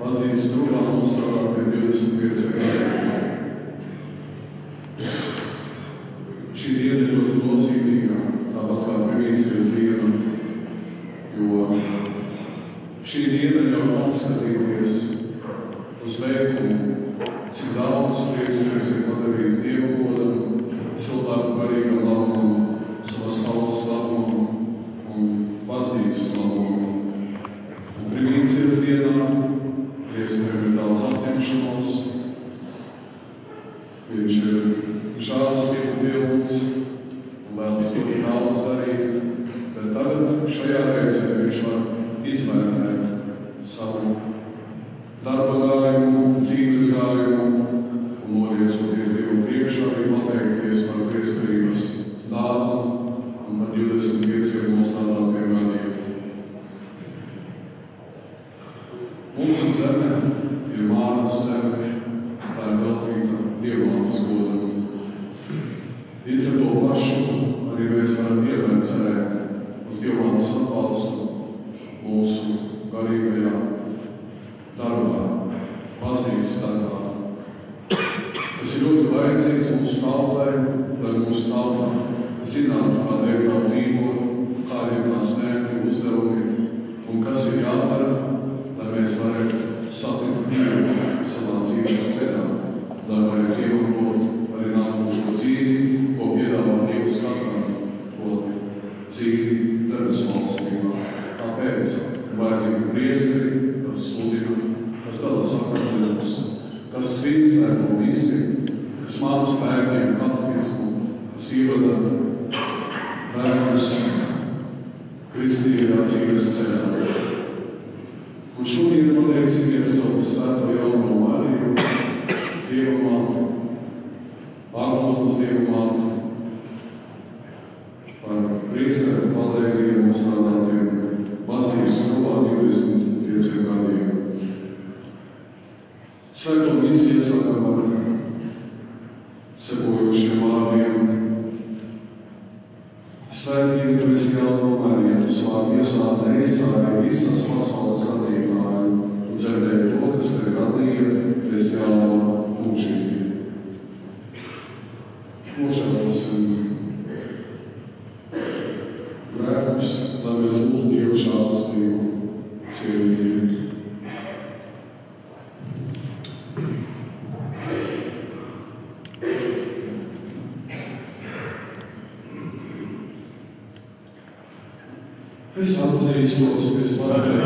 baznīcas grupā nostrādāt pie 25 gadiem. Šī diena ir ļoti nozīmīga, tāpat kā primīcijas diena, jo šī diena ļauj atskatīties uz veikumu, cik daudz priekšnieks ir padarījis Dievu godam, cilvēku garīgam labumam, savas tautas labumam un baznīcas labumam. Un primīcijas dienā priekšniekiem ir daudz apņemšanos, viņš ir žēlastību pilns un vēlas to daudz darīt, bet tagad šajā reizē viņš var izvērtēt savu darba gājumu, dzīves gājumu un noriecoties Dievu priekšā arī pateikties par kristības dāvanu un par 25 nostrādātiem gadiem. Mūsu zeme ir Māras zeme, tā ir veltīta Dievmātes godam. Līdz ar to pašu arī mēs varam ievērst cerēt uz Dievmātes atbalstu mūsu garīgajā darbā, baznīcas darbā. Tas ir ļoti vajadzīgs mūsu tautai, lai mūsu tauta zinātu, kā veidā dzīvot, kādiem tās mērķi uzdevumi un kas ir jādara, lai mēs varētu satikt Dievu savā dzīves ceļā, lai varētu iemantot arī nākošo dzīvi, ko piedāvā Dievs katram, proti dzīvi debesu valstībā. Tāpēc ir vajadzīgi priesteri, kas sludina, kas dala sakramentus, kas svīcēto visi, kas māca bērniem katehismu, kas ievada bērnus kristīgajā dzīves ceļā. Un šodien pateiksimies savu svēto jauno Mariju, Dieva mātu, Agnotas Dieva mātu, par priesteru palēgiem nostrādātiem baznīcas grupā 25 gadiem. Svēto misiju iesākam ar sekojošiem vārdiem. Svētīgi, tu esi jauno Mariju, tu savā miesā neizsāji visas pasaules radītāju, tu dzirdēji to, kas tev radīja, esi jauno mūžīgi. Nožēlosim grēkus, lai mēs būtu Dievu žēlastību cienīgi. Es atzīstos, ka es varu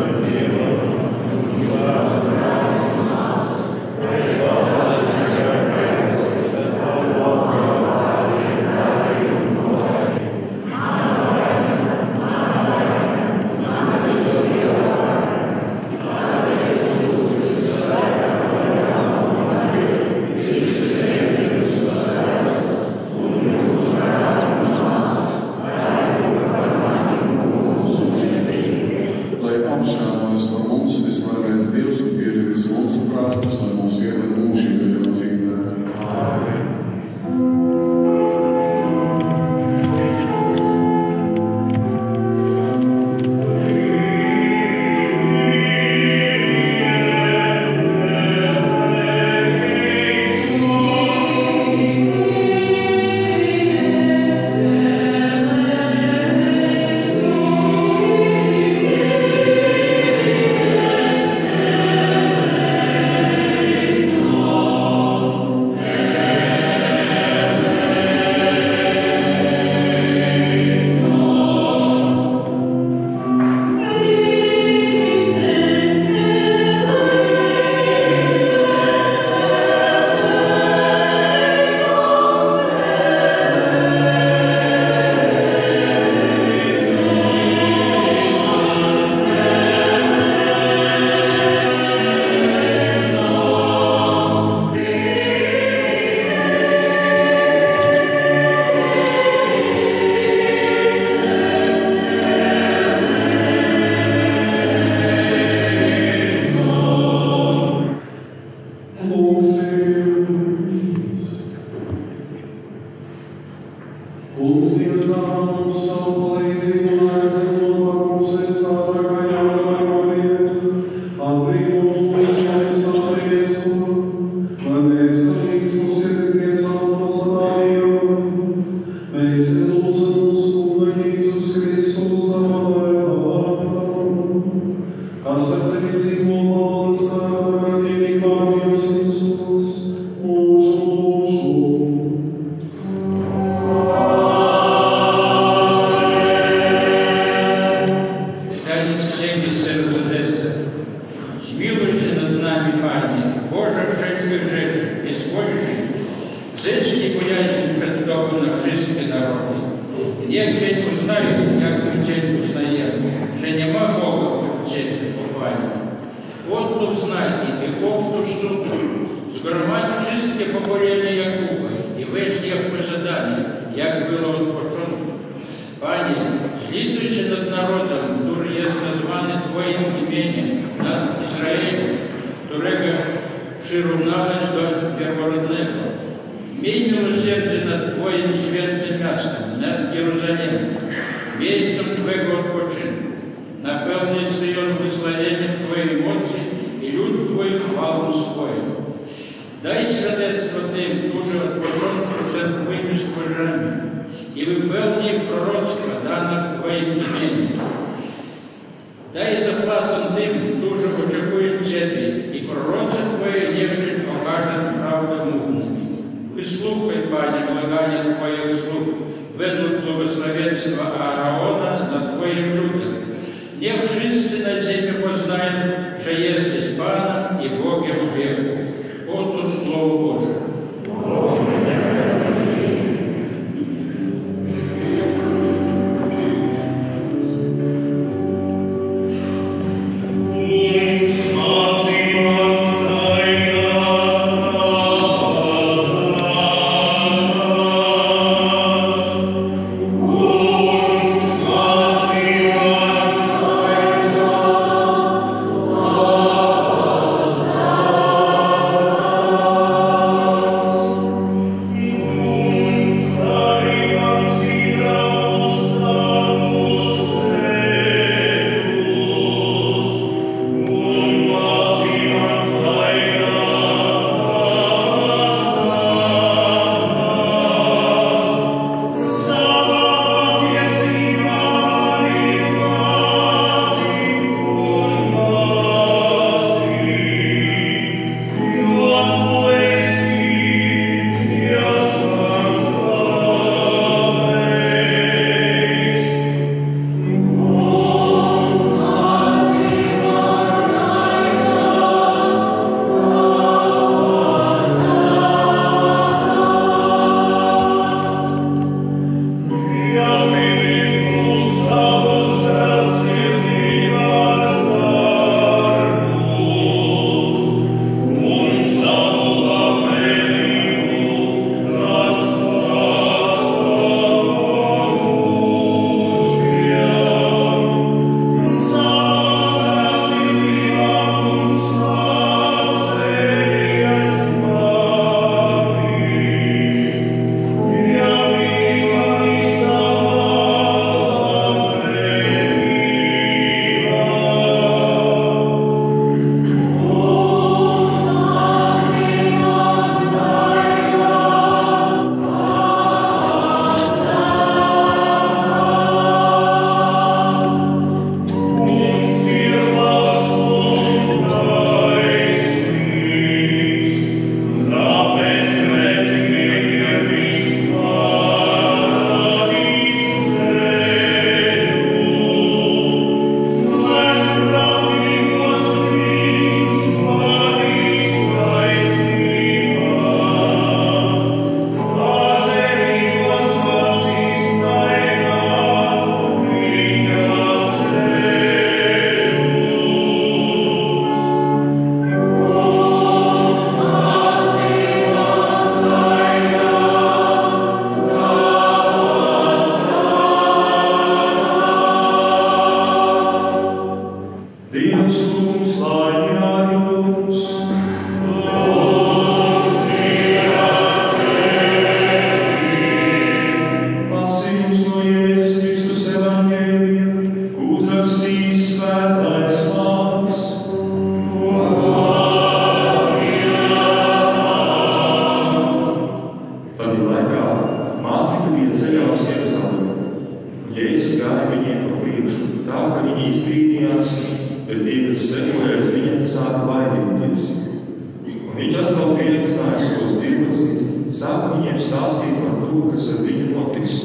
kas ar viņu notiks.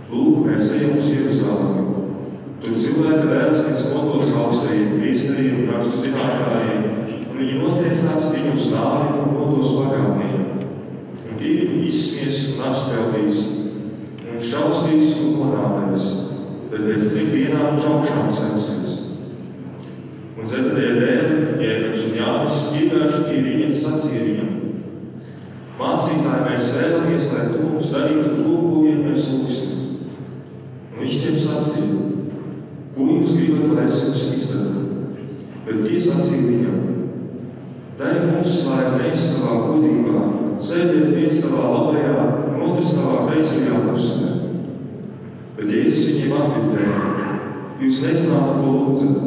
Lūk, mēs ejam uz Jeruzalemi. Tur cilvēka dēls tiks nodots augstajiem priesteriem un rakstu zinātājiem, un viņi notiesās viņu uz nāvi un nodos pagātniem. Un tie viņu izsmies un apspēlīs, un šaustīs un norādēs, bet pēc 3 dienām žaukšām celsies. Un Zebedēja dēli, Jēkabs un Jānis, iegājuši pie viņa, sacīja viņam: Mācītāji, mēs vēlamies, lai tu mums darītu to, ko vien mēs lūgsim. Un viņš tiem sacīja: Ko jūs gribat, lai es jums izdaru? Bet tie sacīja viņam: Dari mums, lai mēs savā godībā sēdēt viens tavā labajā un otrs tavā kreisajā pusē. Bet Jēzus viņiem atbildēja: Jūs nezināt, ko lūdzat.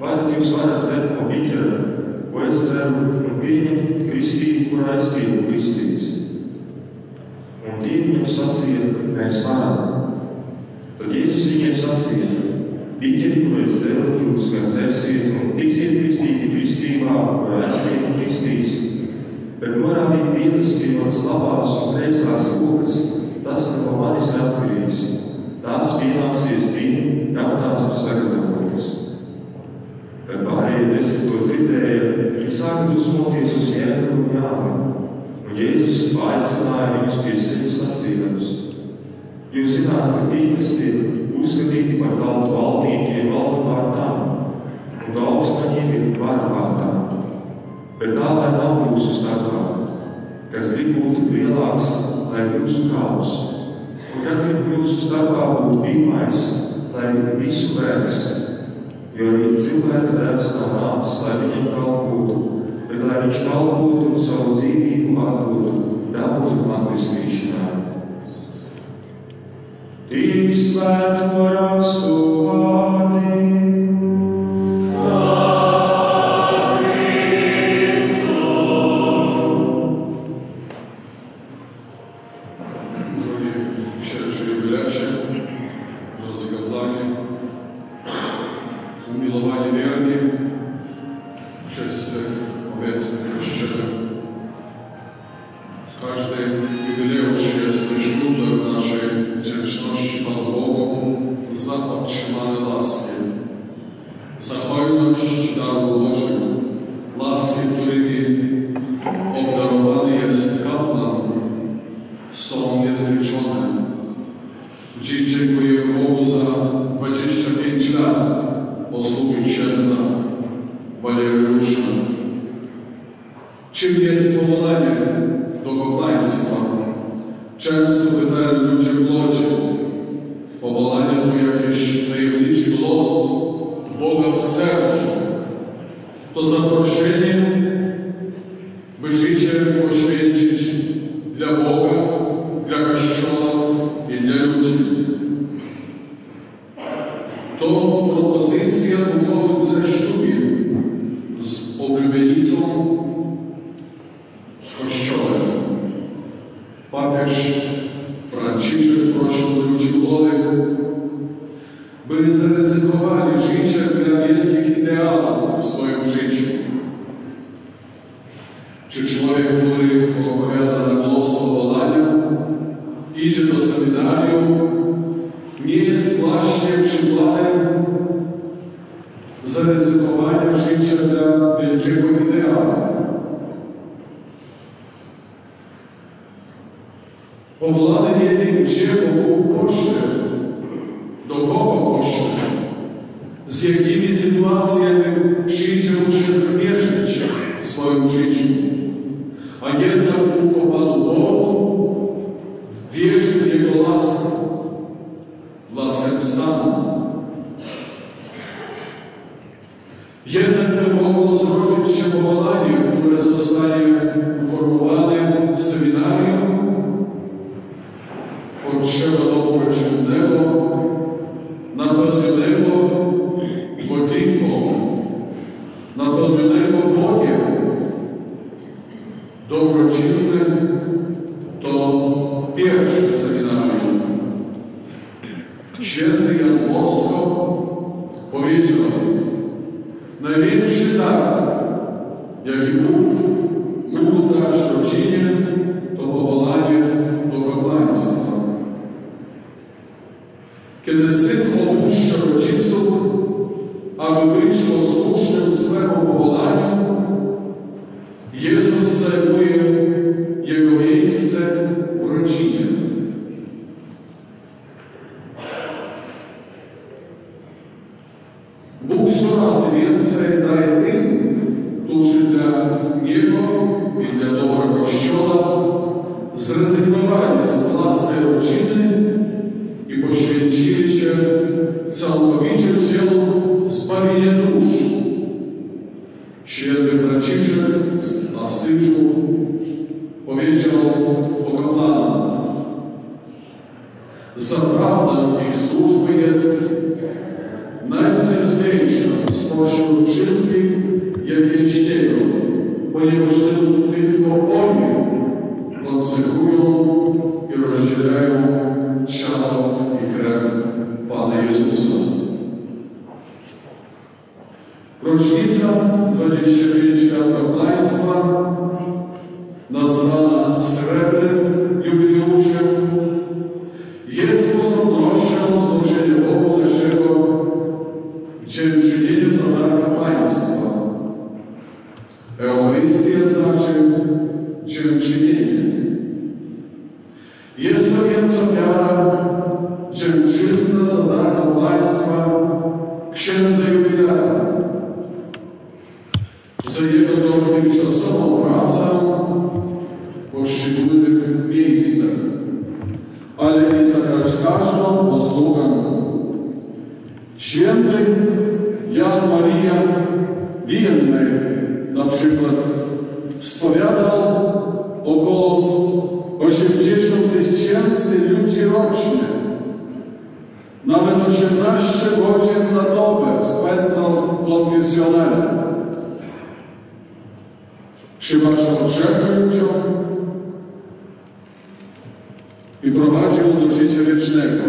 Vai tad jūs varat dzert no biķera, ko es dzeru, un pieņemt kristību, kurā es tiku kristīts? Un tie viņam sacīja: Mēs varam. Tad Jēzus viņiem sacīja: Biķeri, ko es dzeru, jūs gan dzersiet un tiksiet kristīti kristībā, kurā es tiku kristīts. Bet norādīt vietas pie manas labās un kreisās rokas, tas no manis ir atkarīgs. Tās pienāksies tiem, kam tās ir sagatavotas. Kad pārējie 10 to dzirdēja, viņi sāka dusmoties uz Jēkabu un Jāni. Un Jēzus aicināja viņus pie sevis sacīdams: Jūs zināt, ka tie, kas tiek uzskatīti par tautu valdniekiem, valda pār tām, un daudzmaņiem ir vara pār tām. Bet tā, lai nav jūsu starpā, kas grib būt lielāks, lai jūsu kalps, un kas grib jūsu starpā būt pirmais, lai visu vērs. Jo arī cilvēka dēls nav nācis, lai viņam kalpotu, bet lai viņš kalpotu un savu dzīvību atdotu daudzu atpestīšanā. Tik svēto rakstu vārdi. Umilovani wierni, wszyscy obecni Kościele. Każdy jubileusz jest źródłem naszej wdzięczności Panu Bogu za otrzymane łaski, za hojność daru Bożego, łaski, którymi obdarowany jest kapłan, są niezliczone. Dziś dziękuję Bogu za 25 lat posługi księdza Waleriusza. Czym jest powołanie do kapłaństwa? Często pytają ludzie w lodzie. Powołanie to jakiś tajemniczy głos Boga w sercu. To zaproszenie, by życie poświęcić dla Boga, dla Kościoła i dla ludzi. To propozycja uchodów ze ślubiem z oblubienicą Kościołem. Papież Franciszek prosił ludzi młodych, by zaryzykowali życie dla wielkich ideałów w swoim życiu. Czy człowiek, który odpowiada na głos powołania, idzie do seminarium, nie jest właśnie przykładem zaryzykowania życia dla wielkiego ideału. Powołany nie wiem, gdzie Bóg pośle, do kogo pośle, z jakimi sytuacjami przyjdzie mu się zmierzyć w swoim życiu. A jednak ufa Panu Bogu, wierzy w Jego laskę, laskę stanu. Jednak by mogło zrodzić się powołanie, które zostanie uformowane w seminarium, potrzeba domu rodzinnego, napełnionego modlitwą, napełnionego Bogiem. Dom rodzinny to pierwsze seminarium. Święty Jan Bosko powiedział: największy dar, jaki Bóg mógł dać rodzinie, to powołanie do kapłaństwa. Kiedy Syn opuszcza rodziców, aby być posłusznym swemu powołaniu, Jezus zajmuje Jego miejsce w rodzinie. Bóg coraz więcej daje tym, którzy dla Niego i dla dobra Kościoła zrezygnowali z własnej rodziny i poświęcili się całkowicie w celu zbawienia dusz. Święty Franciszek z Asyżu powiedział o kapłanom: zaprawdę ich służba jest najwznieśniejsza spośród wszystkich, jakie istnieją, ponieważ tylko oni konsekwują i rozdzielają ciało i krew Pana Jezusa. Rocznica 25 lat kapłaństwa, nazwana srebrnym jubileuszem, jest sposobnością złożenia Bogu naszego dziękczynienia za dar kapłaństwa. Eucharystia znaczy dziękczynienie. Jest to więc ofiara dziękczynna za dar kapłaństwa księdza jubilata, za jego dotychczasową pracę w poszczególnych miejscach, ale i za każdą posługę. Święty Jan Maria Wienny na przykład spowiadał około 80 000 ludzi rocznie. Nawet 18 godzin na dobę spędzał konfesjonalnie. Przebaczał grzechy ludziom i prowadził do życia wiecznego,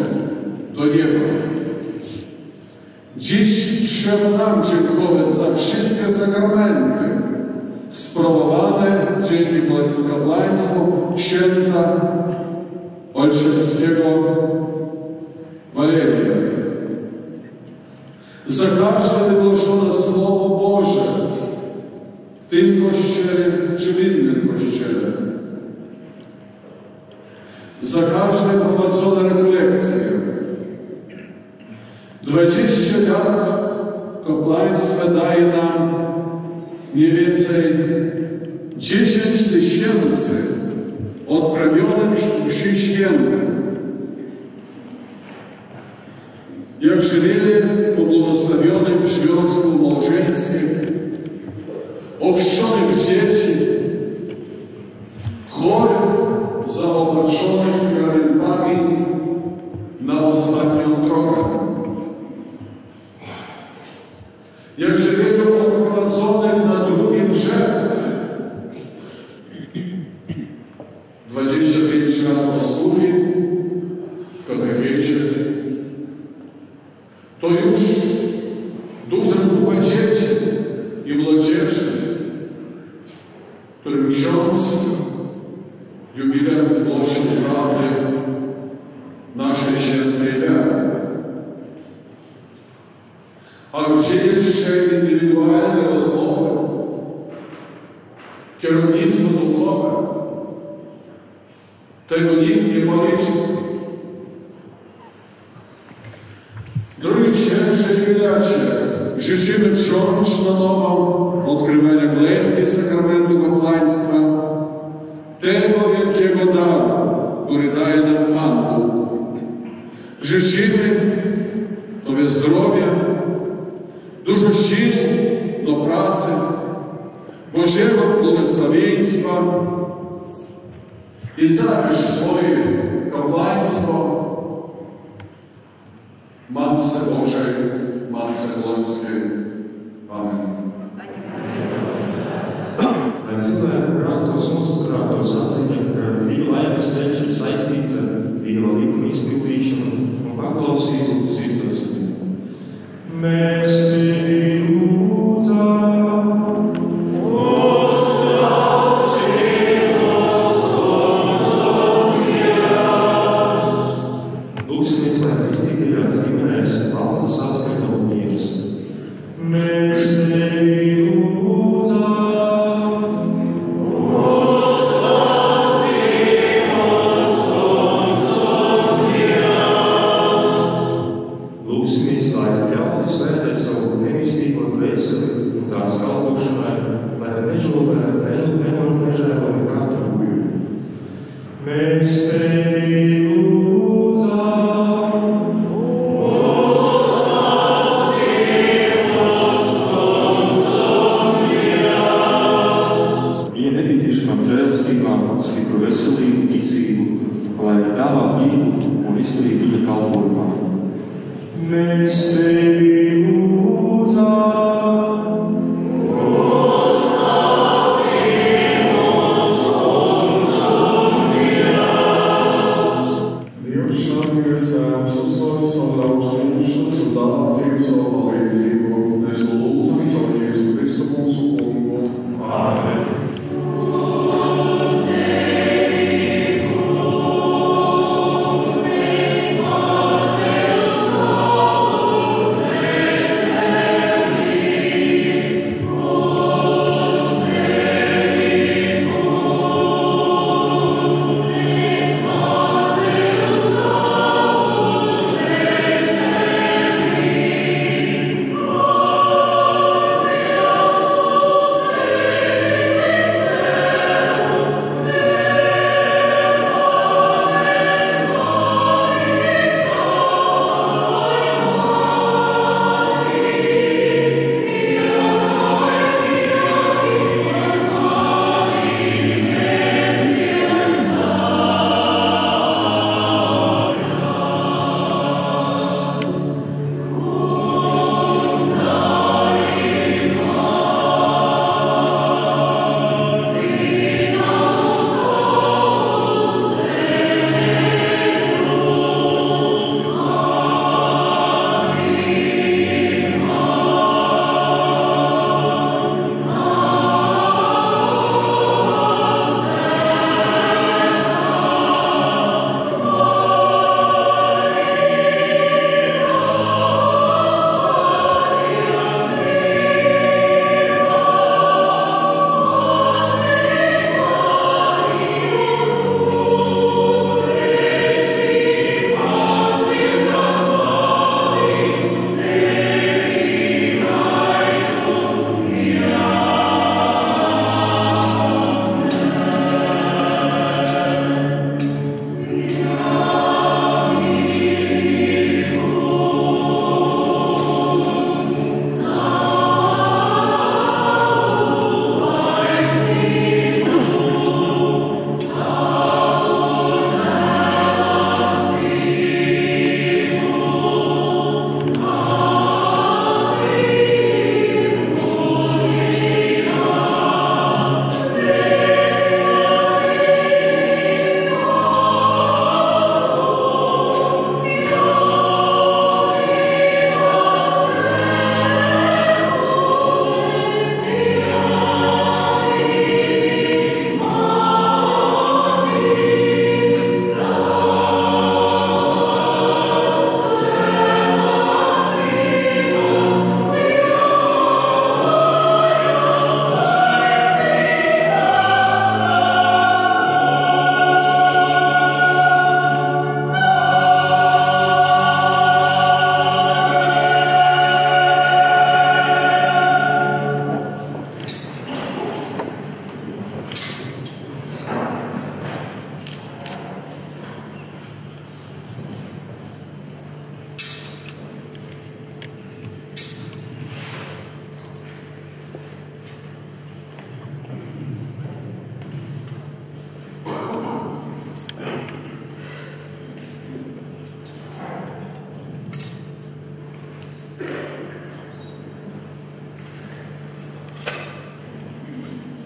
do nieba. Dziś trzeba nam dziękować za wszystkie sakramenty sprawowane dzięki kapłaństwu księdza Olszewskiego Waleria. Za każde wygłoszone Słowo Boże w tym Kościele czy w innym Kościele. Za każde prowadzone rekolekcje. 20 lat kapłaństwa daje nam mniej więcej 10 000 odprawionych mszy świętych. Jakże wiele pobłogosławionych w związku małżeńskim, ochrzczonych dzieci, chorych, zaopatrzonych sakramentami na ostatnią drogę. Jakże wielu odprowadzonych na drugi brzeg. 25 lat posługi w katechecie. To już duża grupa dzieci i młodzieży, którym ksiądz jubilat głosił prawdy naszej świętej wiary. A gdzie jeszcze indywidualne rozmowy, kierownictwo duchowe? Tego nikt nie policzył. Drogi księże i jubilacie, życzymy wciąż na nowo odkrywania głębi sakramentu kapłaństwa, tego wielkiego daru, który daje nam Pan Bóg. Życzymy Tobie zdrowia, dużo sił do pracy, Bożego błogosławieństwa i zapisz swoje kapłaństwo Matce Bożej, Matce Polskiej. Amen. Ratos mūsu prātos atziņa, ka viņa laimes ceļš ir saistīts ar Dieva likuma izpildīšanu un paklausību sirdsapziņai. Mēs tevi lūdzam, lūksimies, lai Kristīgajā Viņa nepieciešamām žēlastībām, stipru veselību, ticību, lai tavā ieņemtu un izturītu viņa kalpojumā. Mēs tevi lūdzam.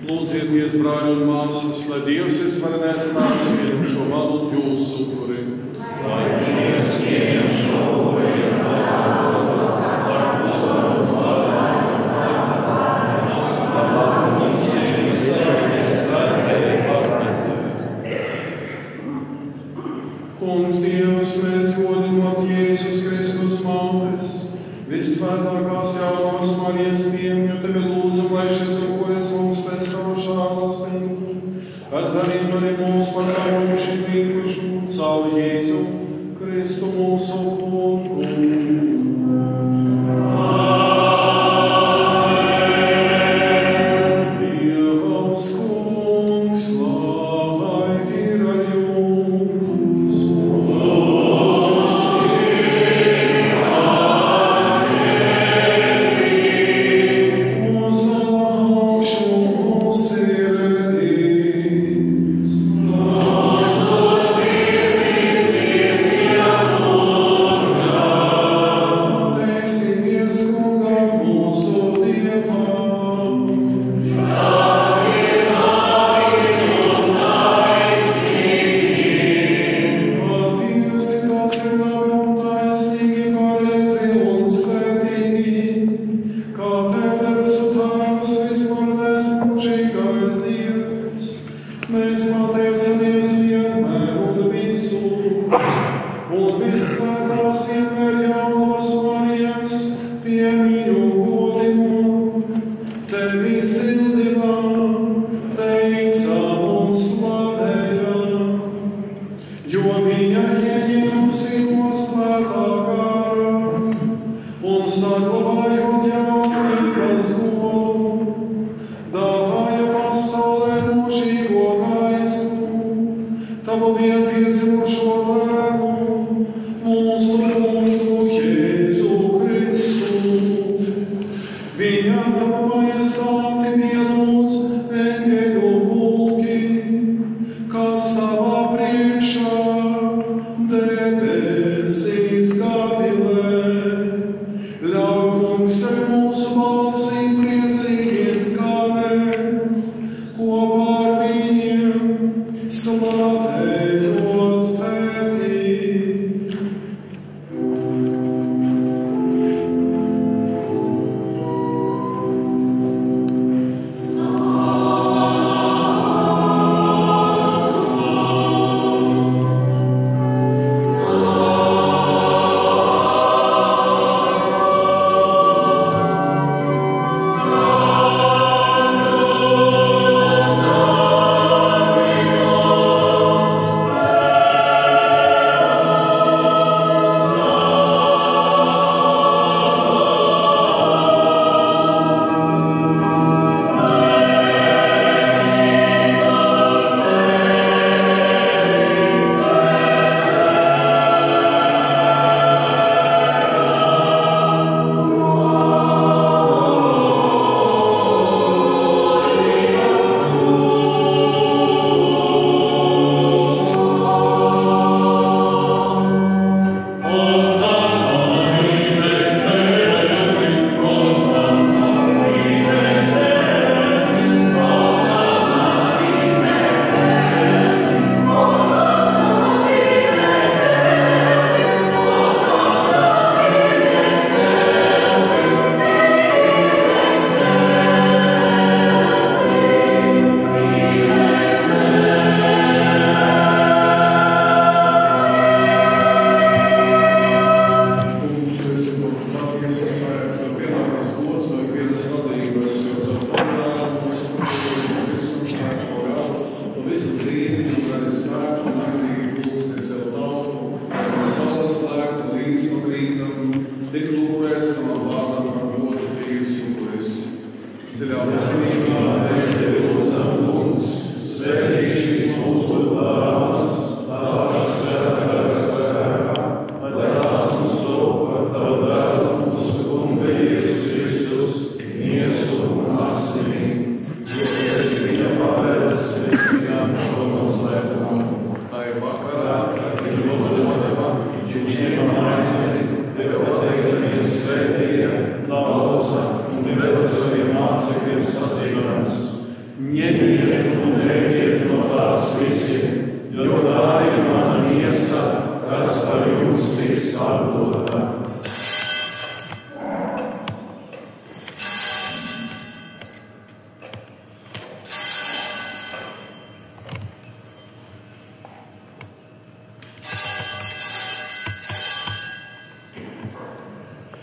Lūdzieties, brāļi un māsas, lai Dievs ir svarenais nāc pieņem šo malu jūsu upuri. Lai Dievs pieņem šo upuri, Kungs Dievs, mēs godinot Jēzus Kristus mātes, vissvētākās jaunās Marijas piemņu, tevi lūdzu, lai šis upuris mums pēc savu žēlastību, kas darītu arī mūsu pakārojuši tīkuši caur Jēzu Kristu mūsu kungu. Sire Mēs pateicamies vienmēr un visu, un visvētās vienmēr jaunos Marijas piemiņu godimu, tevi cildinām, teicām un slavējām, jo viņa ieņēmusi no svētā gara un saglabājot jaunības godu, dāvāja pasaulē mūžīgo gaismu, tavu vienpiedzimušo dēlu, mūsu kungu Jēzu Kristu. Viņam dāvāja sāti vienlūdz eņģeļu pulki, kas savā priekšā debesīs gavilē. Ļauj kungs ar mūsu balsīm priecīgi skanēt, kopā ar viņiem slavējot tevi.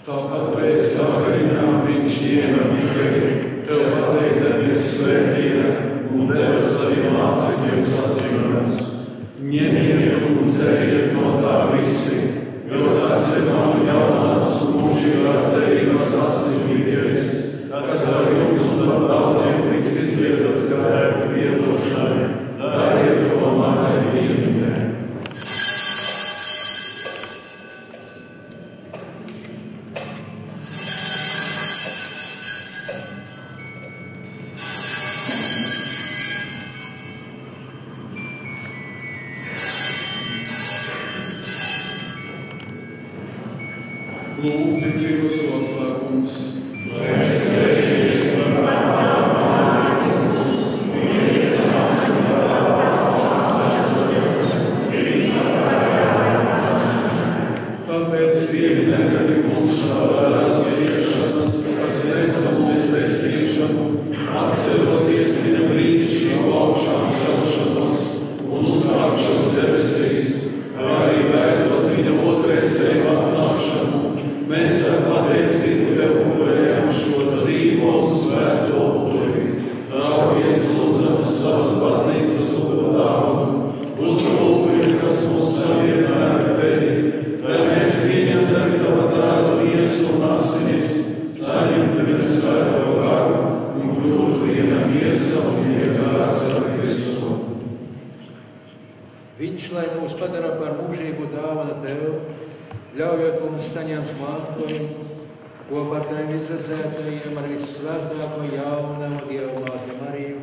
Tāpat pēc tā griņā viņš ieva Miheli, tev pateikdamies svētība un deva saviem mācekļiem sacīdams. Ņemiet un dzeriet no tā visi, jo tas ir manu jaunās un mūžīgās derības asins, kas ar jums un ar daudziem tiks izlietots grēku piedošanai. Dariet to manai vienībai. Lūk, ticības noslēpums. Tāpēc pieminēdami mūsu savādās ciešanas, kas nesam mēs taisīšanu, atceroties viņa brīnišķīgu augšām celšanu Viņš, lai mūs padara par mūžīgu dāvanu Tev, ļaujot mums saņemt mantojumu, kopā ar Tevim izredzētajiem, ar visslēgtāko jaunamo Dievu māti Mariju,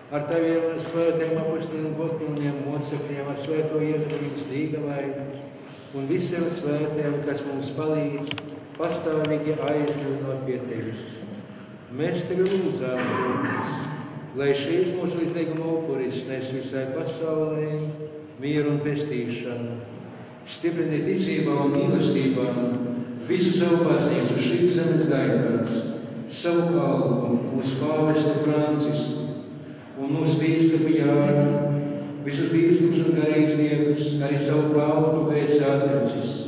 ar Teviem svētiem apustuļiem, botuļiem, mocekļiem, ar svēto Jēzu viņas līgavai un visiem svētiem, kas mums palīdz pastāvīgi aizbildot pie Tevis. Mēs Tevi lūdzām, Kungs, lai šīs mūsu līdzīguma upuris nes visai pasaulē mieru un pestīšanu, stiprini ticībā un mīlestībā visu savu baznīcu šīs zemes gaitās, savu kalpu, mūsu pāvestu Francisku un mūsu bīskapu Jānu, visus bīskapus un garīdzniekus, arī savu kalpu esi atracis.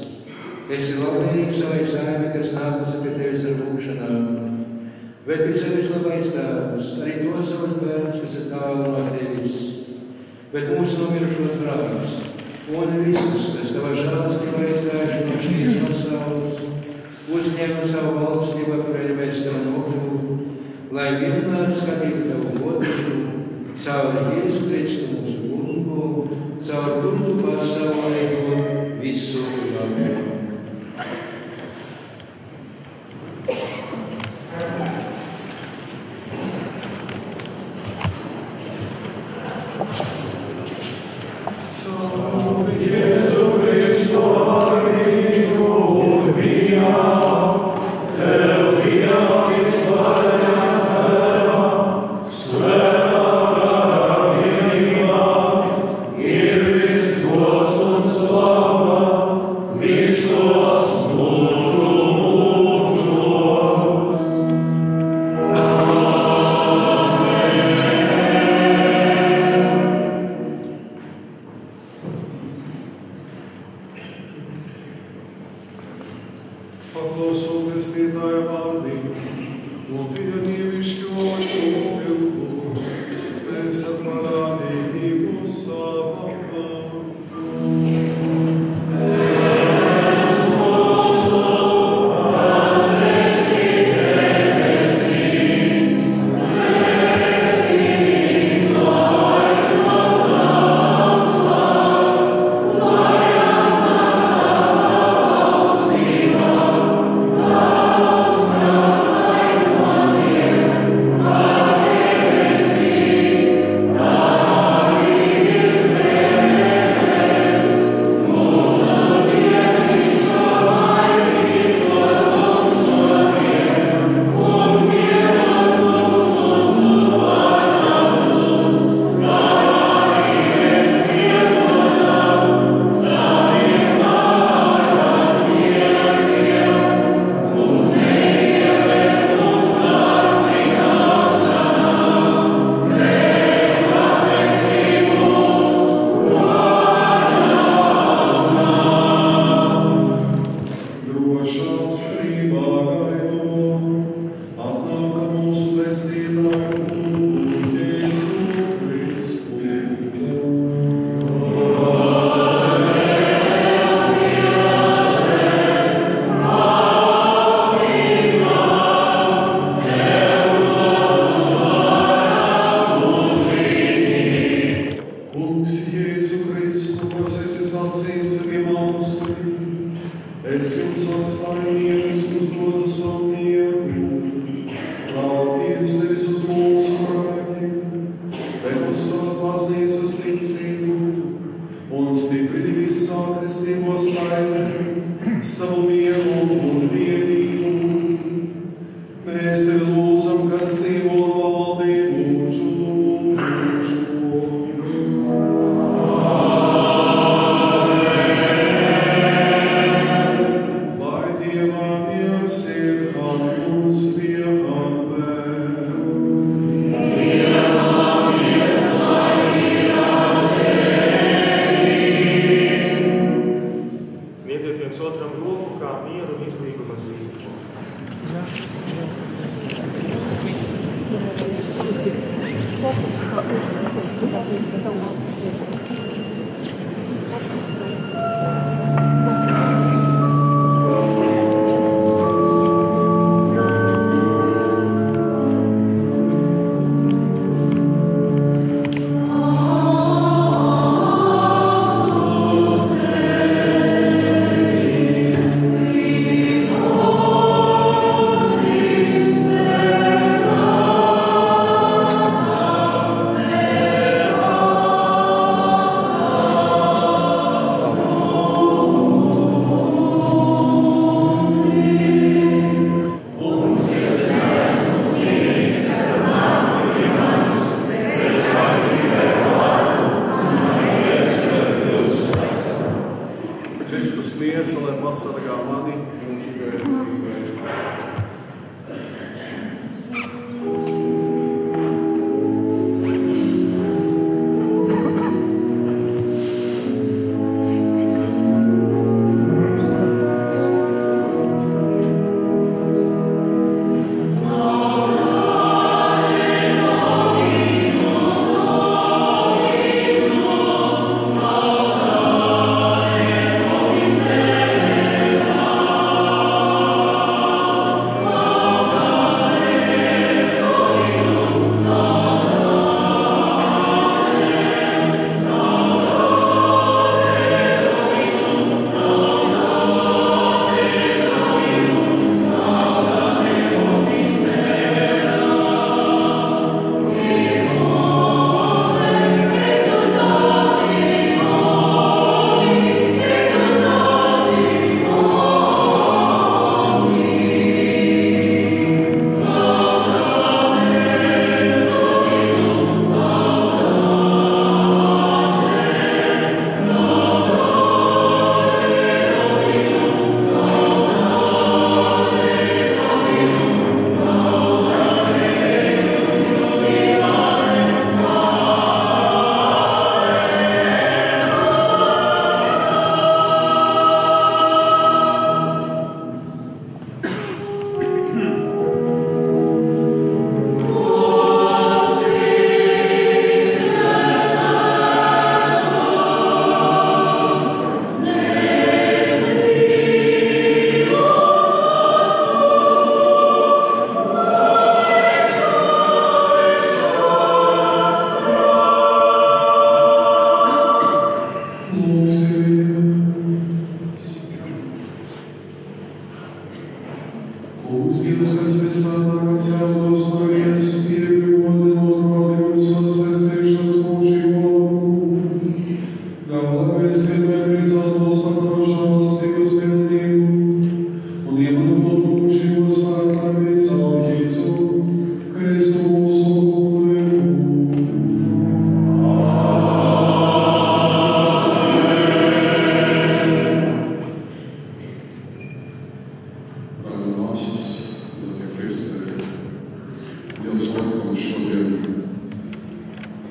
Esi labvēlīgs savai saimei, kas nākusi pie Tevis ar lūgšanām. Bet visam vislabais Tēvs, arī to savus bērnus, kas ir tālu no Tevis, bet mūsu nomirušos brāļus, un visus, kas Tavā žēlastībā izgājuši no šīs pasaules, uzņem savu valstību, kurēļ mēs Tev nokļuvu, lai vienmēr skatītu Tavu godību, caur Jēzu Kristu mūsu Kungu, caur kuru pasaulē visu labu.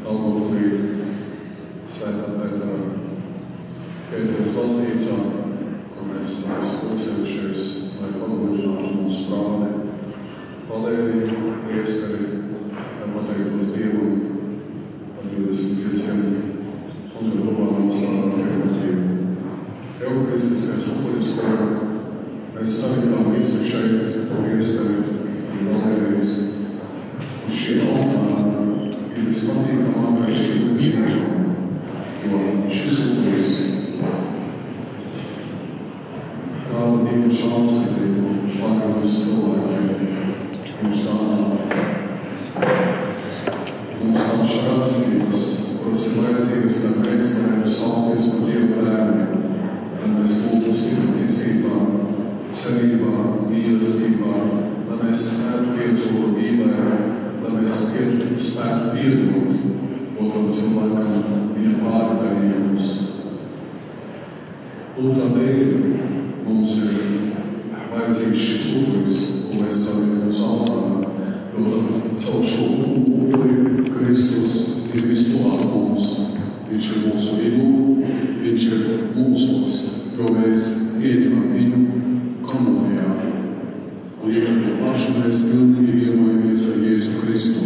kalpot līdz Svētā Pētera Pēteras valstīcā, ko mēs esam uzceļušies, lai pagodinātu mūsu prāti. Valēriju, priesteri, lai pateiktos Dievam par 25 un tur domā noslādātajiem Dievu. Euharistiskais upuris, ka mēs salikām visi šeit, priesteri un Valērijas. Un šī altāra ir vispatīkamākais upuris, jo šis upuris rāda Dieva žēlsirdību pagaidus cilvēkiem. Viņš rāda mums tādas žēlstības, kuras ir vajadzīgas, lai mēs varētu saukties par Dieva bērniem, lai mēs būtu stipri ticībā, cerībā, mīlestībā, lai mēs spētu piedzīvot Bībelē, lai mēs spētu piedot otram cilvēkam viņa pārdarījumus. Un tādēļ mums ir vajadzīgs šis upuris, ko mēs salikam uz altāra, jo caur šo upuri Kristus ir vistuvāk mums. Viņš ir mūsu vidū, viņš ir mūsos, jo mēs ieņemam viņu komunijā. Un līdz ar to pašu mēs pilnīgi vienojamies ar Jēzu Kristu,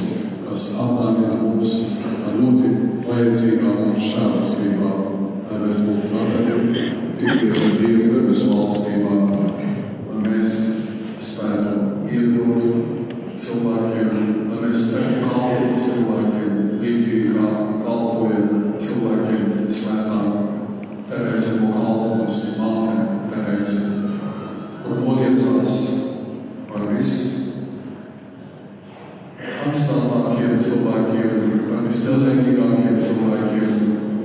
kas atdāvina mums ar ļoti vajadzīgām žēlastībām, lai mēs būtu gatavi tikties ar Dievu debesu valstībā, lai mēs spētu iedot cilvēkiem, lai mēs spētu kalpot cilvēkiem, līdzīgi kā kalpoja cilvēkiem Svētā Terēze no Kalpotas, māte Terēze, kur noliecās par atstātākiem cilvēkiem, par viselēmīgākiem cilvēkiem,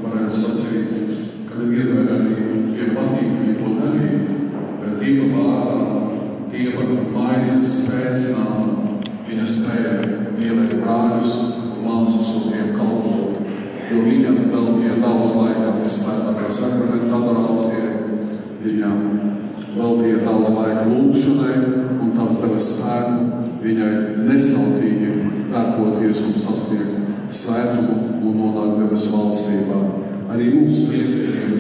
varētu sacīt, ka vienmēr arī tie patīkami to darīja, bet Dieva vārdā, Dieva maizes spēcinājumā viņa spēja mīlēt brāļus un māsas un tiem kalpot, jo viņam veltīja daudz laika Svētākā sakramenta adorācijai, viņam veltīja daudz laika lūgšanai, un tas deva spēku viņai nesautīgi darboties un sasniegt svētumu un nonākt debesu valstībā. Arī mūsu priesteriem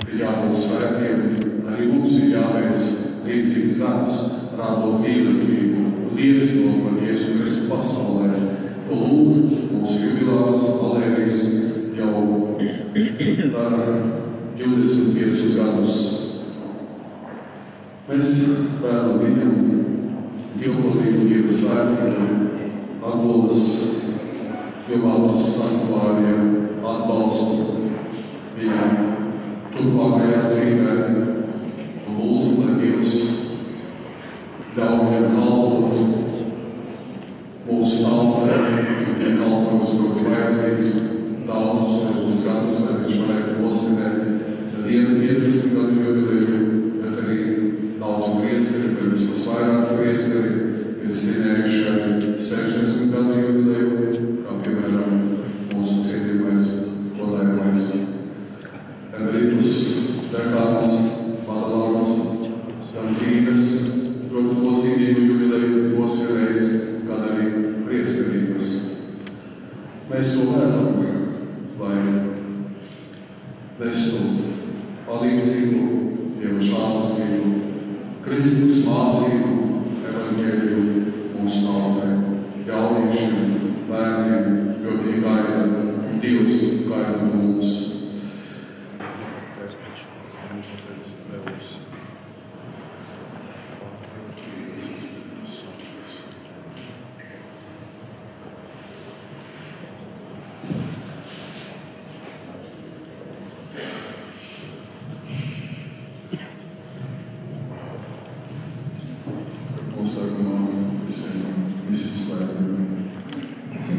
ir jābūt svētiem, arī mums ir jāveic līdzīgs darbs, rādot mīlestību, liecinot par Jēzu Kristu pasaulē. Un lūk, mūsu jubilārs Valērijas jau dara 25 gadus. Mēs vēlam viņam dievbijīgu Dieva svētību, Agolas Jovaldas sanktuāriem atbalstu viņam turpmākajā dzīvē un lūdzu, lai Dievs ļauj viņam kalpot mūsu tautai, viņam kalpojums ļoti vajadzīgs daudzus gadus, lai viņš varētu nosinēt vienu 50 gadu jubileju, bet arī daudz priesteri, bet vismaz vairāk priesteri ir svinējuši arī 60 gadu jubileju, kā piemēram mūsu cienījamais godājamais Emeritus dekāns Madalāns gan dzīves ļoti nozīmīgu jubileju nosvinējis, gan arī priesterības. Mēs to vēlam, lai nestu palīdzību, Dieva žēlastību, Kristus mācību, evaņģēliju mūsu tautai, jauniešiem, bērniem, jo viņi gaida, Dievs gaida mums.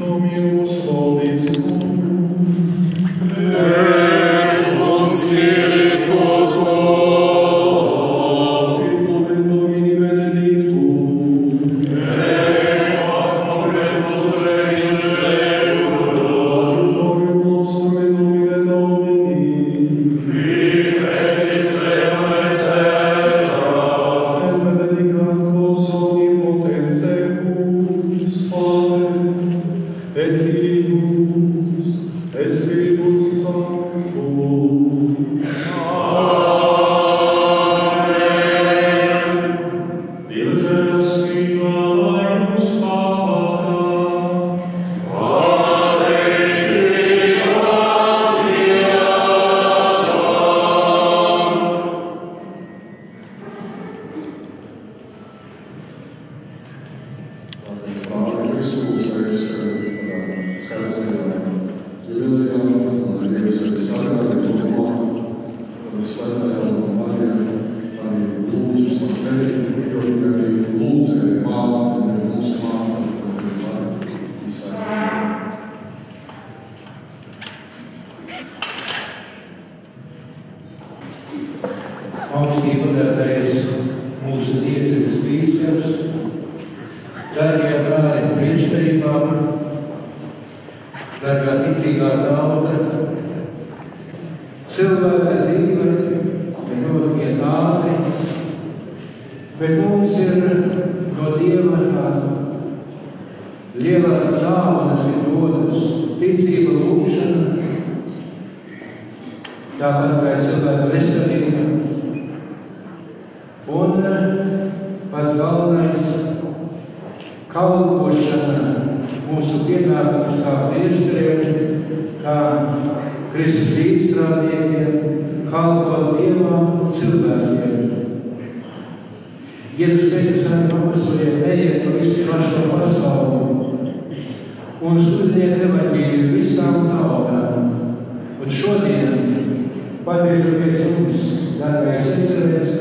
Dominus vobiscum. Et con spiritu tuo. augstīgi godātais mūsu dievības bīstams, darbie brāļi priesterībā, darbā ticīgā tauta, cilvēka dzīve ir ļoti ātri, bet mums ir no Dieva lielās dāvanas ir dotas ticība, lūgšana, tāpat kā cilvēka veselība. Un pats galvenais kalpošana mūsu pienākums kā priesteriem, kā Kristus līdzstrādniekiem, kalpot Dievam un cilvēkiem. Jēzus teica saviem apostoļiem, ejiet pa visu plašo pasauli un sludiniet evaņģēliju visām tautām. Un šodien, pateicoties jums, dārgais Ekscelence,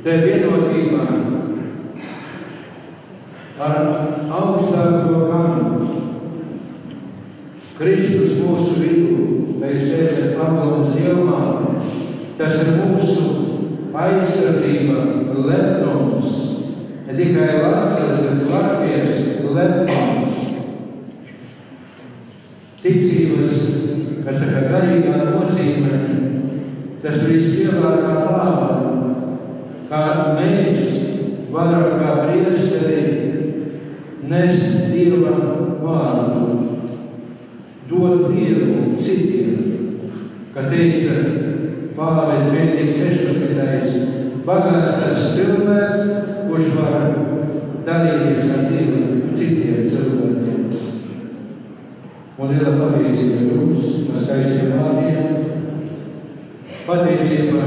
te vienotībā ar augstāko ganu Kristus mūsu vidū, kā jūs teicat, Pāvils Dievmā, tas ir mūsu aizsardzība, lepnums, ne tikai lāpies, bet lāpies, lepnums. Ticības, kas saka garīgā nozīmē, tas vislielākā dāvana, kā mēs varam kā priesteri nest Dieva vārdu, dot Dievu citiem, kā teica Pāvils Benedikts 16. Bagāts tas cilvēks, kurš var darīties ar Dievu citiem cilvēkiem. Un liela pateicība jums, no skaistiem vārdiem, pateicība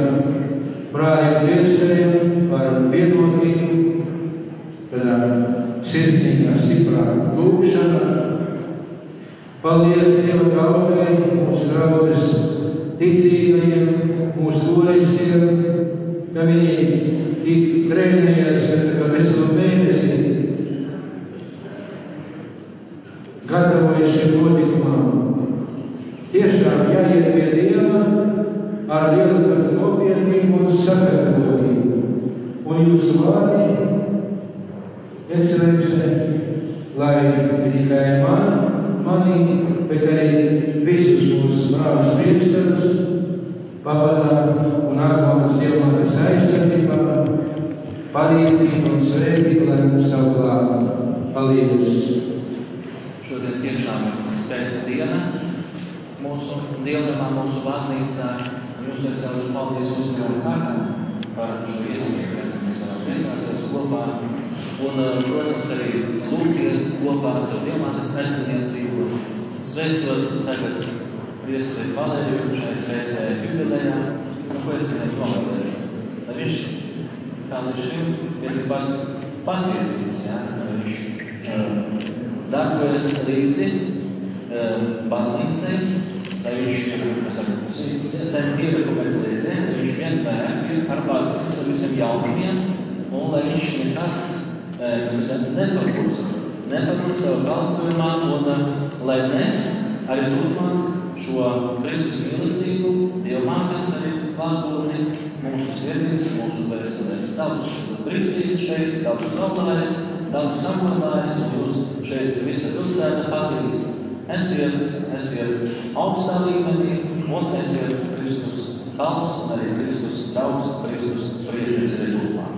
brāļiem priesteriem par vienotību, tādā sirsnīgā, stiprā lūgšanā. Paldies Dieva tautai, mūsu draudzes ticīgajiem, mūsu koristiem, ka viņi tik trenējas, ka veselu mēnesi gatavojas šiem notikumam. Tiešām jāiet pie Dieva ar lielu nopietnību un sagatavotību. Un jūsu vārdi, Ekscelence, lai ne tikai mani, bet arī visus mūsu brāļus priesterus pavadā un ārvaldes Dievmātes aizsardzībā, palīdzību un svētību, lai mums savu klāt. Paldies! Šodien tiešām ir skaista diena mūsu dievnamā, mūsu baznīcā. Jūs jau savu paldies uzņēmu kārtām par šo iespēju, ka mēs varam priecāties kopā. Un, protams, arī lūgties kopā ar Dievmātes aizsardzniecību, sveicot tagad priesteri Valēriju šai skaistajā jubilejā, ko es viņai novēlēšu. Viņš, kā līdz šim, ir tikpat pacietības, viņš darbojas līdzi baznīcai, lai viņš ir sen ierekomendēzē, lai viņš vienmēr ir ar baznīcu ar visiem jaunumiem, un lai viņš nekad nepakur savu kalpojumā, un lai mēs arī turpmāk šo Kristus mīlestību, Dievmātes arī klātbūtni mūsu sirdīs, mūsu dvēselēs. Daudz kristīts šeit, daudz kalpojumais, daudz sakodājis, un jūs šeit visa pilsēta pazīst. Esiet augstā līmenī, un esiet Kristus kalps, un arī Kristus draugs, Kristus priesteris arī turpmāk.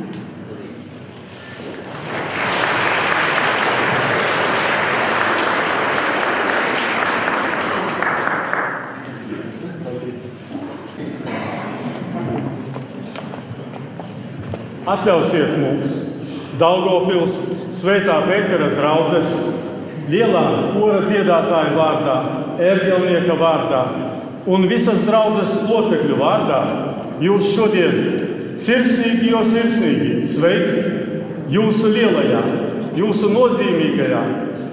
Atļausiet mums Daugavpils Svētā Pētera draudzes lielā kora dziedātāja vārdā, ērģelnieka vārdā un visas draudzes locekļu vārdā jūs šodien sirsnīgi sveikt jūsu lielajā, jūsu nozīmīgajā,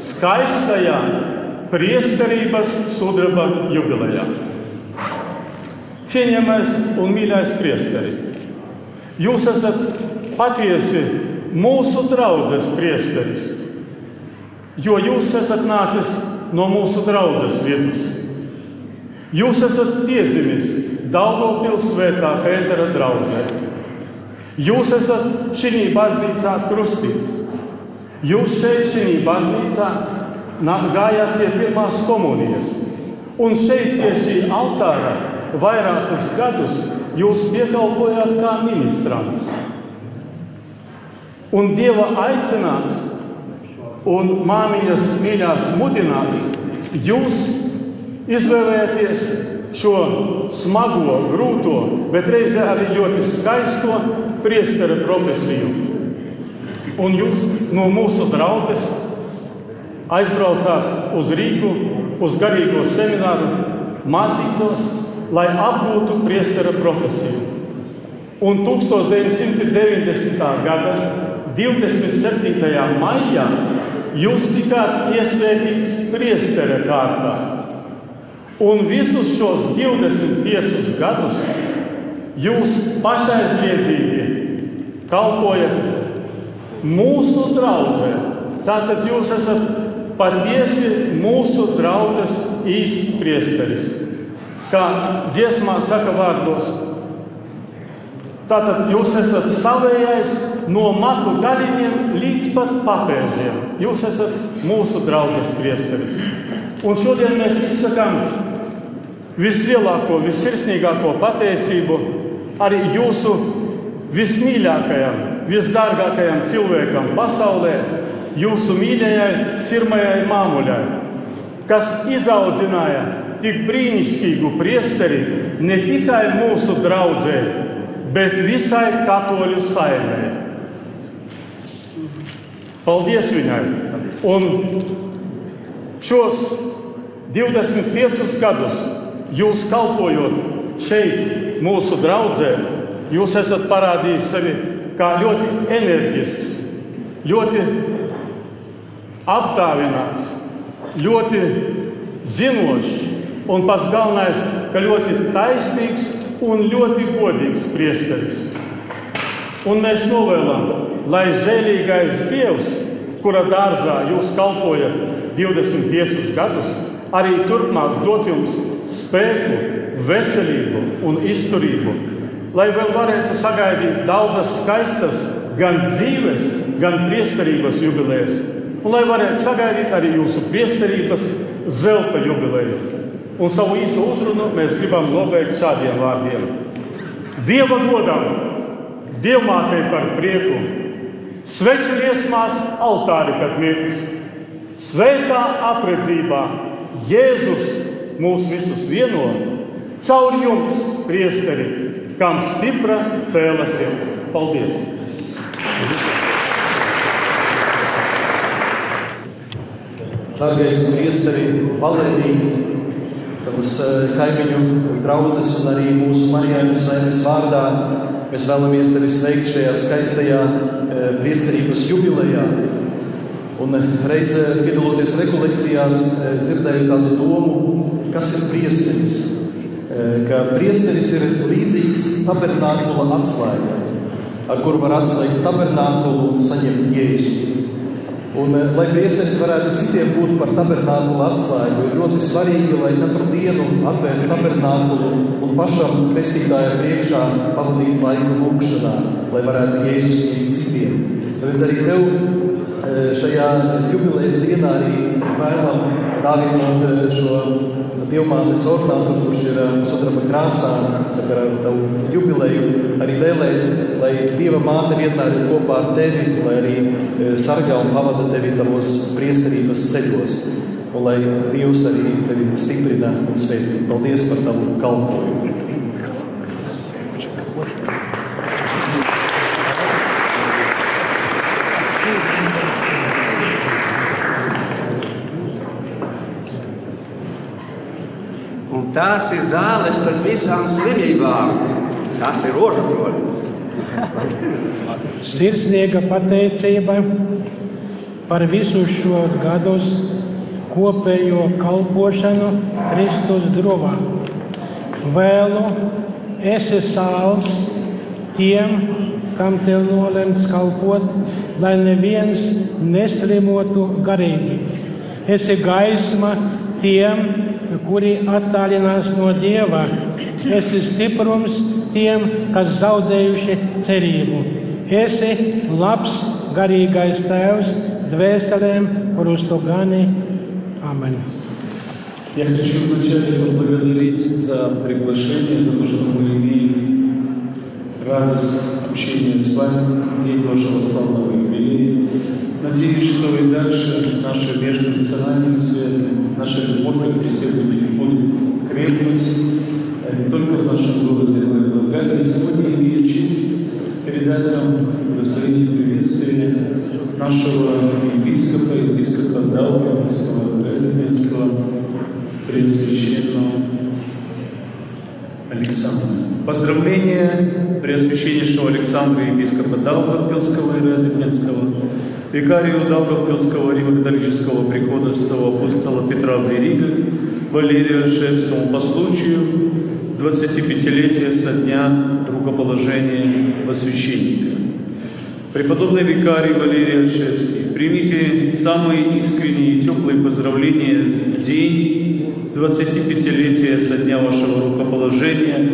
skaistajā priesterības sudraba jubilejā. Cienījamais un mīļais priesteri, jūs esat patiesi mūsu draudzes priesteris, jo jūs esat nācis no mūsu draudzes vidus. Jūs esat piedzimis Daugavpils Svētā Pētera draudzē. Jūs esat šī baznīcā krustīts. Jūs šeit šī baznīcā gājāt pie pirmās komunijas. Un šeit pie šī altāra vairākus gadus jūs piekalpojāt kā ministrants. Un Dieva aicināts un māmiņas mīļās mudināts, jūs izvēlēties šo smago, grūto, bet reizē arī ļoti skaisto priestera profesiju. Un jūs no mūsu draudzes aizbraucāt uz Rīgu, uz garīgo semināru, mācītos, lai apgūtu priestera profesiju. Un 1990. gada 27. maijā jūs tikāt iesvētīts priestera kārtā. Un visus šos 25 gadus jūs pašaizliedzīgi kalpojat mūsu draudzē. Tātad jūs esat patiesi mūsu draudzes īsts priesteris. Kā dziesmā saka vārdos, tātad jūs esat savējais no matu galiņiem līdz pat papēžiem. Jūs esat mūsu draudzes priesteris. Un šodien mēs izsakām vislielāko, vissirsnīgāko pateicību arī jūsu vismīļākajam, visdārgākajam cilvēkam pasaulē, jūsu mīļajai sirmajai māmuļai, kas izaudzināja tik brīnišķīgu priesteri ne tikai mūsu draudzē, bet visai katoļu saimē. Paldies viņai! Un šos 25 gadus jūs kalpojot šeit mūsu draudzē, jūs esat parādījis sevi kā ļoti enerģisks, ļoti apdāvināts, ļoti zinošs un pats galvenais, ka ļoti taisnīgs un ļoti godīgs priesteris. Un mēs novēlam, lai žēlīgais Dievs, kura dārzā jūs kalpojat 25 gadus, arī turpmāk dot jums spēku, veselību un izturību, lai vēl varētu sagaidīt daudzas skaistas gan dzīves, gan priesterības jubilejas, un lai varētu sagaidīt arī jūsu priesterības zelta jubileju. Un savu īsu uzrunu mēs gribam nobeigt šādiem vārdiem. Dieva godam, Dievmātei par prieku, sveču liesmās altāri, kad mirts, svētā apredzībā Jēzus mūs visus vieno, caur jums, priesteri, kam stipra cēla sirds. Paldies! Dārgais priesteri Valērī, tavas kaimiņu draudzes un arī mūsu Marijāņu saimes vārdā, mēs vēlamies tevi sveikt šajā skaistajā priesterības jubilejā. Un reiz piedaloties rekolekcijās dzirdēju tādu domu, kas ir priesteris. Ka priesteris ir līdzīgs tabernākula atslēga, ar kuru var atslēgt tabernākulu un saņemt Jēzu. Un, lai priesteris varētu citiem būt par tabernākula atslēgu, ir ļoti svarīgi, lai katru dienu atvērtu tabernākulu un pašam pestītāja priekšā pavadīt laiku lūgšanā, lai varētu Jēzus sniegt citiem. Tāpēc arī tev šajā jubilejas dienā arī vēlam dāvinot šo Dievmātes ornamentu, kurš ir sudraba krāsā, sakarā ar tavu jubileju, arī vēlēt, lai Dieva māte vienmēr ir kopā ar tevi, lai arī sargā un pavada tevi tavos priesterības ceļos, un lai Dievs arī tevi stiprina un svētī. Paldies par tavu kalpojumu. Tās ir zāles par visām slimībām. Tas ir rožakronis. Sirsniega pateicība par visu šos gadus kopējo kalpošanu Kristus druvā. Vēlu esi sāls tiem, kam tev nolemts kalpot, lai neviens neslimotu garīgi. Esi gaisma tiem, kuri attālinās no Dieva. Esi stiprums tiem, kas zaudējuši cerību. Esi labs, garīgais Tēvs dvēselēm, kurus tu gani. Amen. Я хочу вначале поблагодарить за приглашение, за то, что мы имеем радость общения с вами в день вашего славного юбилея. Надеюсь, что и дальше наши межнациональные связи, наша любовь к преследованию будет крепнуть не только в нашем городе, но и в Болгарии. Сегодня имею честь передать вам удостоверение приветствия нашего епископа Даугавпилского, Резиденского, Преосвященного Александра. Поздравления Преосвященнейшего Александра, епископа Даугавпилского и Резиденского, викарию Даугавпилского Римо-католического приходского апостола Петра Блерига, Валерию Ольшевскому по случаю 25-летия со дня рукоположения во священника. Преподобный викарий Валерий Ольшевский, примите самые искренние и теплые поздравления в день 25-летия со дня вашего рукоположения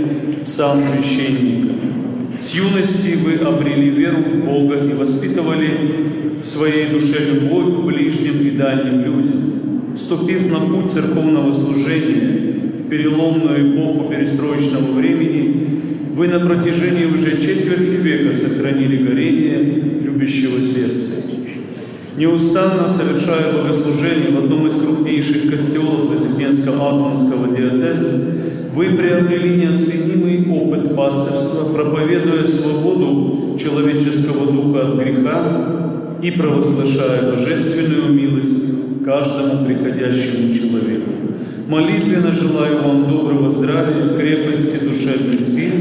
в сан священника. С юности вы обрели веру в Бога и воспитывали в своей душе любовь к ближним и дальним людям. Вступив на путь церковного служения в переломную эпоху перестроечного времени, вы на протяжении уже четверти века сохранили горение любящего сердца. Неустанно совершая богослужение в одном из крупнейших костелов Резиденско-Атманского диоцеза, вы приобрели неоценимый опыт пастырства, проповедуя свободу человеческого духа от греха и провозглашая божественную милость каждому приходящему человеку. Молитвенно желаю вам доброго здравия, крепости душевных сил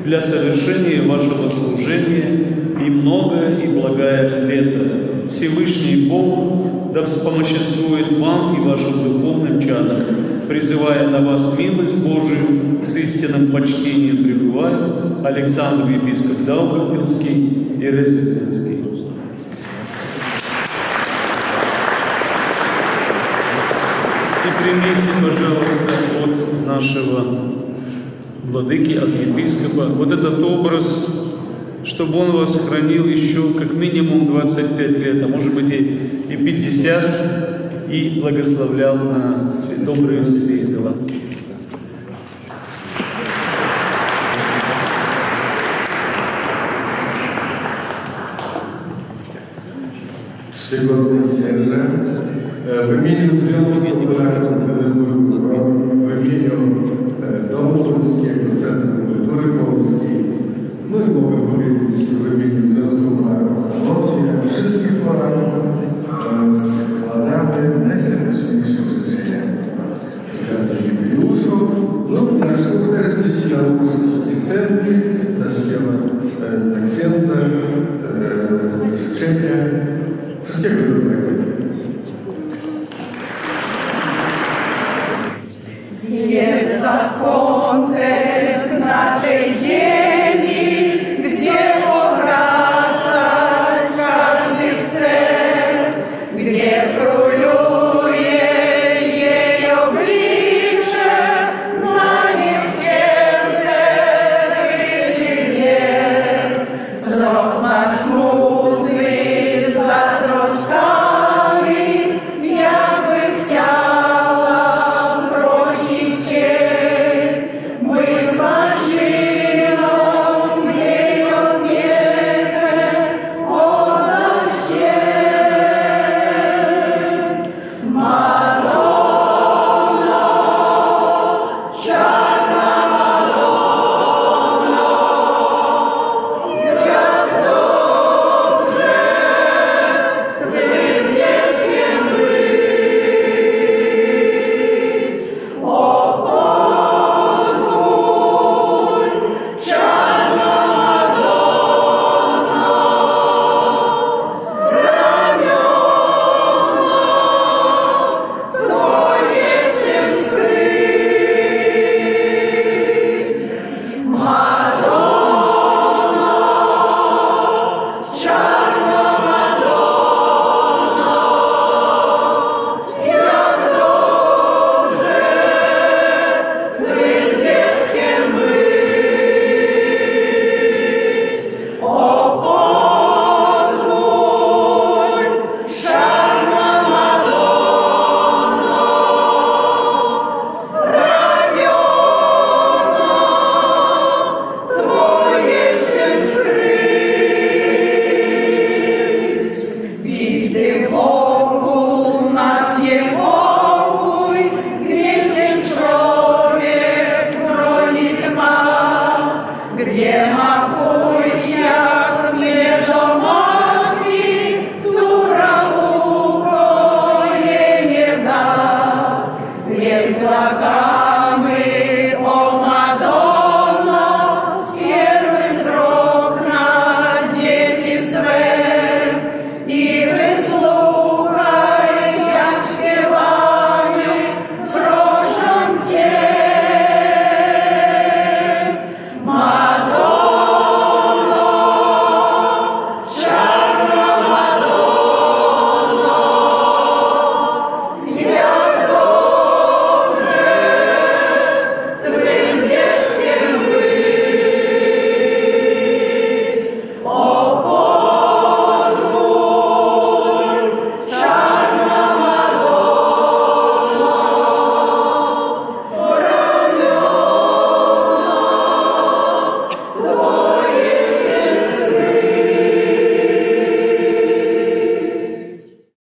для совершения вашего служения и многое и благое лето. Всевышний Бог да вспомоществует вам и вашим духовным чадам, призывая на вас милость Божию, с истинным почтением пребывает Александр епископ Даугавпилский и Резиденский. И примите, пожалуйста, от нашего владыки, от епископа, вот этот образ, чтобы он вас хранил еще как минимум 25 лет, а может быть и 50, и благословлял на добрые святые дела. Всегодный Серже, в имению Звездного в имению Дома Польский, Центра культуры Польskiej, ну и mogę powiedzieć w imieniu Związku Polaków Łotwie, wszystkich Polaków składamy najserdeczniejsze życzenia z okazji jubileuszu, no i naszego charakterystycznego i cerkwi zaśpiewa na księdza życzenia wszystkiego dobrego. Jest zakon na tej ziemi, gdzie powracać każdy chce, gdzie króluje jej oblicze, na nim ciemne rysy nie. Saga